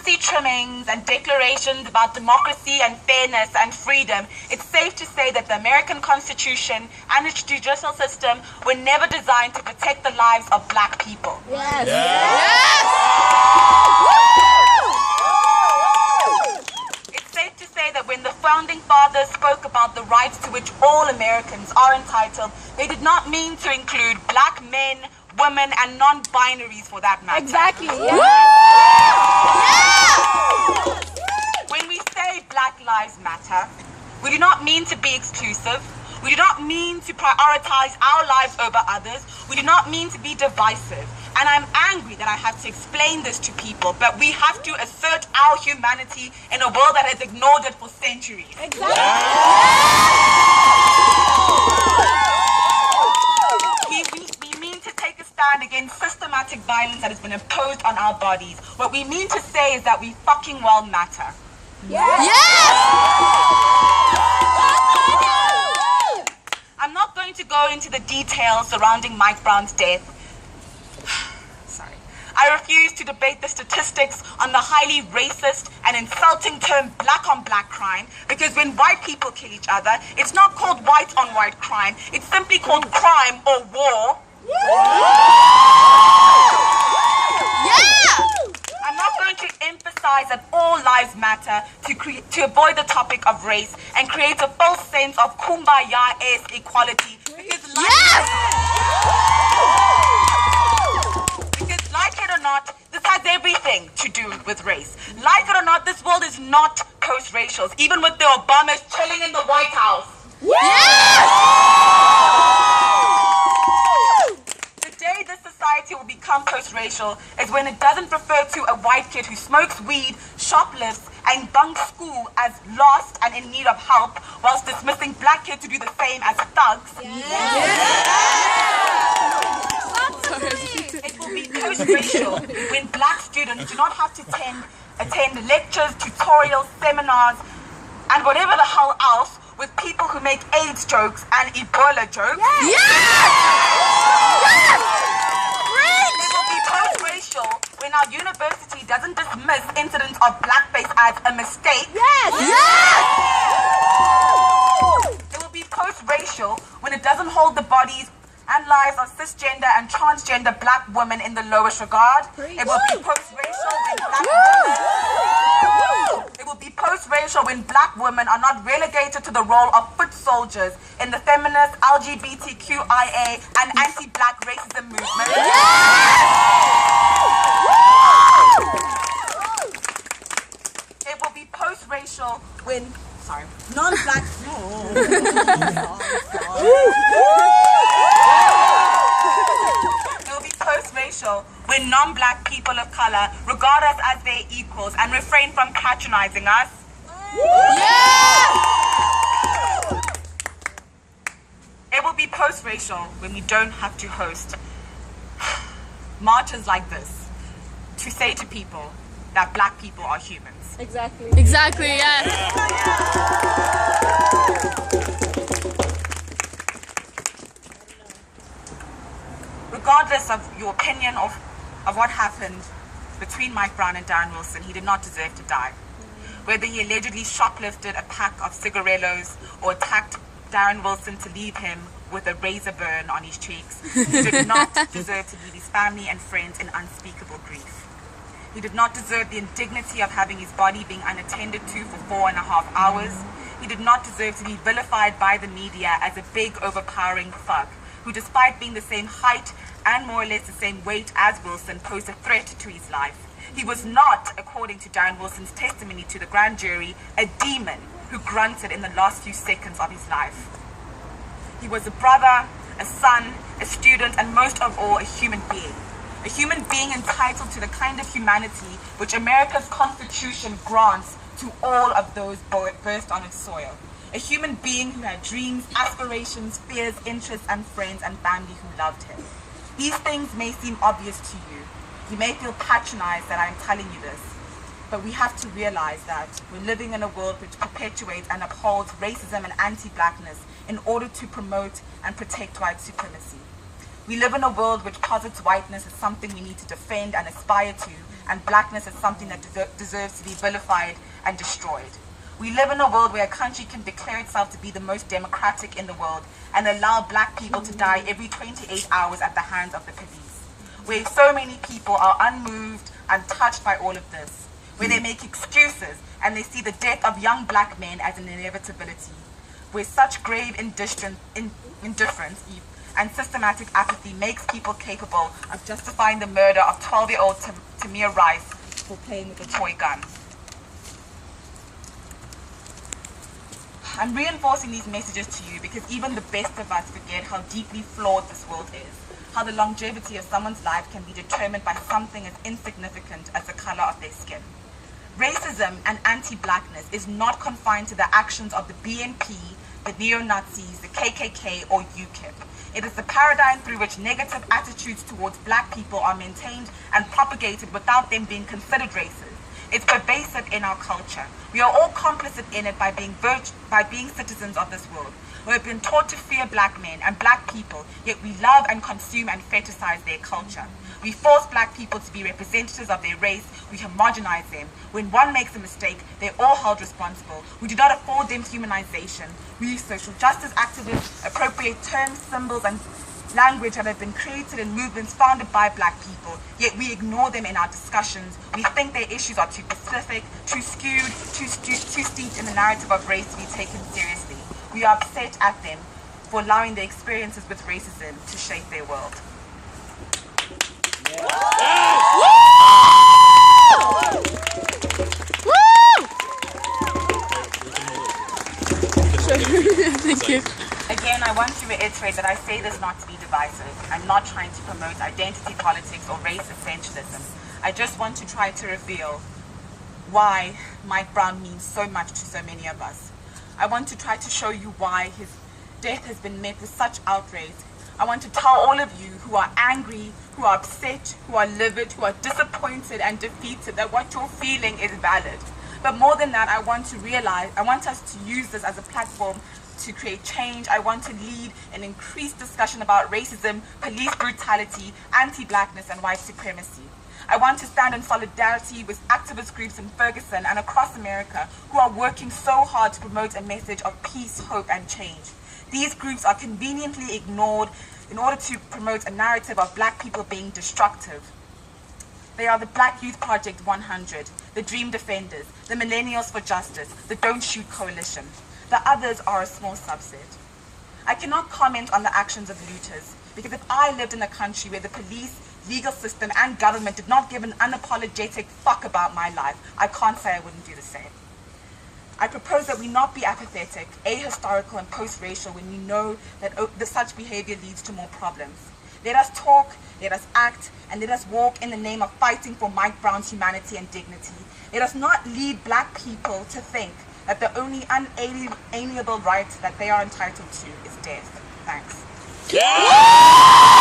fancy trimmings and declarations about democracy and fairness and freedom, it's safe to say that the American Constitution and its judicial system were never designed to protect the lives of black people. Yes. Yes. It's safe to say that when the founding fathers spoke about the rights to which all Americans are entitled, they did not mean to include black men, women, and non-binaries for that matter. Exactly. Yeah. When we say Black Lives Matter, we do not mean to be exclusive. We do not mean to prioritize our lives over others. We do not mean to be divisive. And I'm angry that I have to explain this to people, but we have to assert our humanity in a world that has ignored it for centuries. Exactly. We mean to take a stand against systematic violence that has been imposed on our bodies. What we mean to say is that we fucking well matter. Yes. I'm not going to go into the details surrounding Mike Brown's death. Sorry. I refuse to debate the statistics on the highly racist and insulting term black on black crime, because when white people kill each other, it's not called white on white crime, it's simply called crime or war. I'm not going to emphasize that all lives matter to avoid the topic of race and create a false sense of kumbaya-esque equality. Because like it or not, this has everything to do with race. Like it or not, this world is not post-racial, even with the Obamas chilling in the White House. This society will become post-racial is when it doesn't refer to a white kid who smokes weed, shoplifts, and bunks school as lost and in need of help, whilst dismissing black kids who do the same as thugs. It will be post-racial when black students do not have to attend lectures, tutorials, seminars, and whatever the hell else with people who make AIDS jokes and Ebola jokes. Post-racial when our university doesn't dismiss incidents of blackface as a mistake. It will be post-racial when it doesn't hold the bodies and lives of cisgender and transgender black women in the lowest regard. It will be post-racial when black women are not relegated to the role of foot soldiers in the feminist, LGBTQIA, and anti-black racism movement. It will be post-racial when, non-black... It will be post-racial when non-black people of color regard us as their equals and refrain from patronizing us. It will be post-racial when we don't have to host marches like this to say to people that black people are humans. Exactly, yes. Regardless of your opinion of what happened between Mike Brown and Darren Wilson, he did not deserve to die. Whether he allegedly shoplifted a pack of cigarillos or attacked Darren Wilson to leave him with a razor burn on his cheeks, he did not deserve to leave his family and friends in unspeakable grief. He did not deserve the indignity of having his body being unattended to for 4.5 hours. He did not deserve to be vilified by the media as a big, overpowering thug, who despite being the same height and more or less the same weight as Wilson, posed a threat to his life. He was not, according to Darren Wilson's testimony to the grand jury, a demon who grunted in the last few seconds of his life. He was a brother, a son, a student, and most of all, a human being. A human being entitled to the kind of humanity which America's Constitution grants to all of those birthed on its soil. A human being who had dreams, aspirations, fears, interests, and friends and family who loved him. These things may seem obvious to you. You may feel patronized that I'm telling you this, but we have to realize that we're living in a world which perpetuates and upholds racism and anti-blackness in order to promote and protect white supremacy. We live in a world which posits whiteness as something we need to defend and aspire to, and blackness is something that deserves to be vilified and destroyed. We live in a world where a country can declare itself to be the most democratic in the world and allow black people to die every 28 hours at the hands of the police, where so many people are unmoved, untouched by all of this, where they make excuses and they see the death of young black men as an inevitability, where such grave indifference and systematic apathy makes people capable of justifying the murder of 12-year-old Tamir Rice for playing with a toy gun. I'm reinforcing these messages to you because even the best of us forget how deeply flawed this world is, how the longevity of someone's life can be determined by something as insignificant as the color of their skin. Racism and anti-blackness is not confined to the actions of the BNP, the neo-Nazis, the KKK, or UKIP. It is the paradigm through which negative attitudes towards black people are maintained and propagated without them being considered racist. It's pervasive in our culture. We are all complicit in it by being citizens of this world. We have been taught to fear black men and black people, yet we love and consume and fetishize their culture. We force black people to be representatives of their race. We homogenize them. When one makes a mistake, they're all held responsible. We do not afford them humanization. We social justice activists appropriate terms, symbols, and language that have been created in movements founded by black people, yet we ignore them in our discussions. We think their issues are too specific, too skewed, too steeped in the narrative of race to be taken seriously. We are upset at them for allowing their experiences with racism to shape their world. Thank you. Again, I want to reiterate that I say this not to be divisive. I'm not trying to promote identity politics or race essentialism. I just want to try to reveal why Mike Brown means so much to so many of us. I want to try to show you why his death has been met with such outrage. I want to tell all of you who are angry, who are upset, who are livid, who are disappointed and defeated that what you're feeling is valid. But more than that, I want us to use this as a platform to create change. I want to lead an increased discussion about racism, police brutality, anti-blackness, and white supremacy. I want to stand in solidarity with activist groups in Ferguson and across America who are working so hard to promote a message of peace, hope, and change. These groups are conveniently ignored in order to promote a narrative of black people being destructive. They are the Black Youth Project 100, the Dream Defenders, the Millennials for Justice, the Don't Shoot Coalition. The others are a small subset. I cannot comment on the actions of looters, because if I lived in a country where the police, legal system, and government did not give an unapologetic fuck about my life, I can't say I wouldn't do the same. I propose that we not be apathetic, ahistorical, and post-racial when we know that such behavior leads to more problems. Let us talk, let us act, and let us walk in the name of fighting for Mike Brown's humanity and dignity. Let us not lead black people to think that the only unalienable right that they are entitled to is death. Thanks. Yeah!